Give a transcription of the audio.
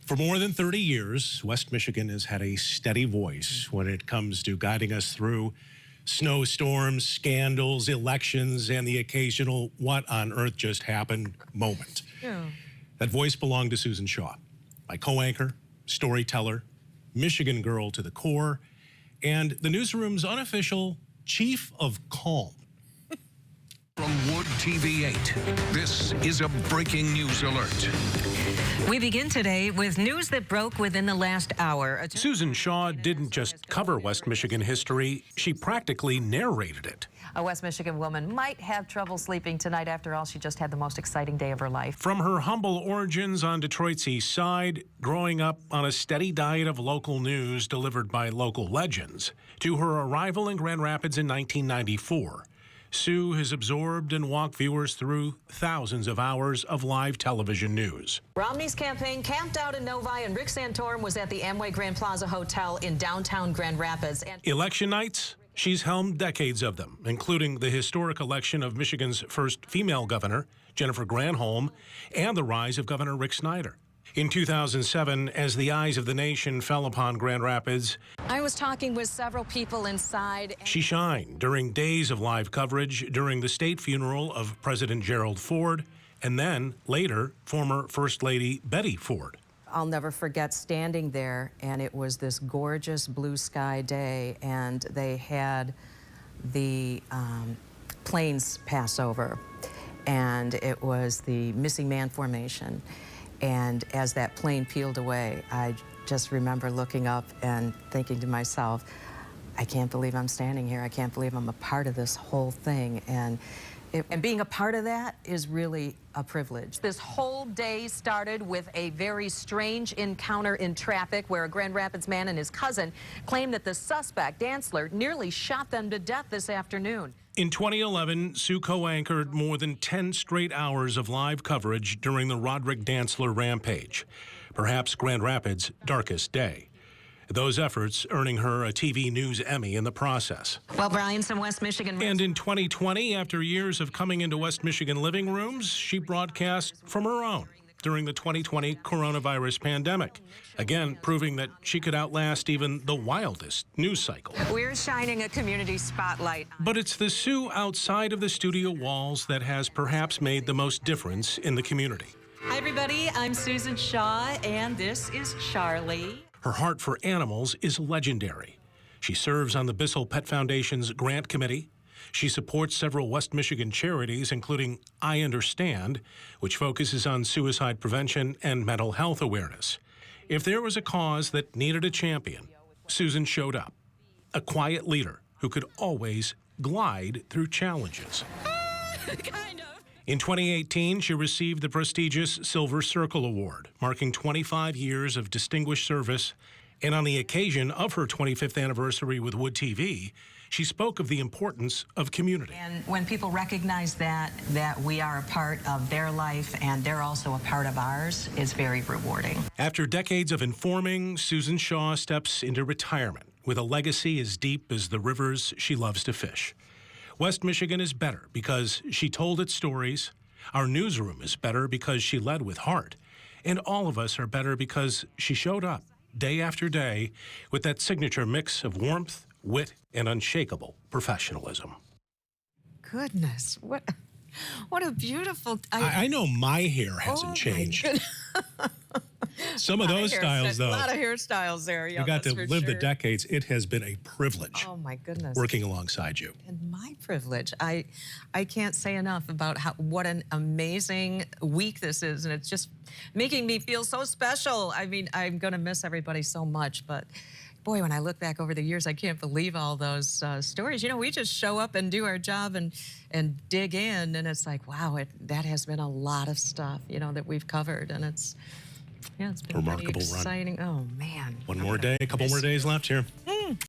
For more than 30 years, West Michigan has had a steady voice when it comes to guiding us through snowstorms, scandals, elections, and the occasional what on earth just happened moment. Yeah. That voice belonged to Susan Shaw, my co-anchor, storyteller, Michigan girl to the core, and the newsroom's unofficial chief of calm. From Wood TV 8, this is a breaking news alert. We begin today with news that broke within the last hour. Susan Shaw didn't just cover West Michigan history, she practically narrated it. A West Michigan woman might have trouble sleeping tonight. After all, she just had the most exciting day of her life. From her humble origins on Detroit's east side, growing up on a steady diet of local news delivered by local legends, to her arrival in Grand Rapids in 1994, Sue has absorbed and walked viewers through thousands of hours of live television news. Romney's campaign camped out in Novi, and Rick Santorum was at the Amway Grand Plaza Hotel in downtown Grand Rapids. Election nights? She's helmed decades of them, including the historic election of Michigan's first female governor, Jennifer Granholm, and the rise of Governor Rick Snyder. In 2007, as the eyes of the nation fell upon Grand Rapids, I was talking with several people inside. She shined during days of live coverage during the state funeral of President Gerald Ford, and then, later, former First Lady Betty Ford. I'll never forget standing there, and it was this gorgeous blue sky day, and they had the planes pass over, and it was the missing man formation. And as that plane peeled away, I just remember looking up and thinking to myself, I can't believe I'm standing here. I can't believe I'm a part of this whole thing. And being a part of that is really a privilege. This whole day started with a very strange encounter in traffic where a Grand Rapids man and his cousin claimed that the suspect, Dantzler, nearly shot them to death this afternoon. In 2011, Sue co-anchored more than 10 straight hours of live coverage during the Roderick Dantzler rampage, perhaps Grand Rapids' darkest day. Those efforts earning her a TV News Emmy in the process. Well, Brian, some West Michigan... And in 2020, after years of coming into West Michigan living rooms, she broadcast from her own during the 2020 coronavirus pandemic, again proving that she could outlast even the wildest news cycle. We're shining a community spotlight. But it's the Sue outside of the studio walls that has perhaps made the most difference in the community. Hi, everybody. I'm Susan Shaw, and this is Charlie. Her heart for animals is legendary. She serves on the Bissell Pet Foundation's grant committee. She supports several West Michigan charities, including I Understand, which focuses on suicide prevention and mental health awareness. If there was a cause that needed a champion, Susan showed up. A quiet leader who could always glide through challenges. Kind of. In 2018, she received the prestigious Silver Circle Award, marking 25 years of distinguished service. And on the occasion of her 25th anniversary with Wood TV, she spoke of the importance of community. And when people recognize that we are a part of their life and they're also a part of ours, it's very rewarding. After decades of informing, Susan Shaw steps into retirement with a legacy as deep as the rivers she loves to fish. West Michigan is better because she told its stories. Our newsroom is better because she led with heart. And all of us are better because she showed up day after day with that signature mix of warmth, wit, and unshakable professionalism. Goodness, what a beautiful... I know my hair hasn't changed. Some of those styles, though. A lot of hairstyles there. Yeah, you got to live the decades. It has been a privilege. Oh, my goodness. Working alongside you. And my privilege. I can't say enough about what an amazing week this is, and it's just making me feel so special. I mean, I'm going to miss everybody so much, but boy, when I look back over the years, I can't believe all those stories. You know, we just show up and do our job and dig in, and it's like, wow, that has been a lot of stuff, you know, that we've covered, and it's... Yeah, it's been remarkable pretty exciting. run. Oh, man. One more day, a couple more days left here.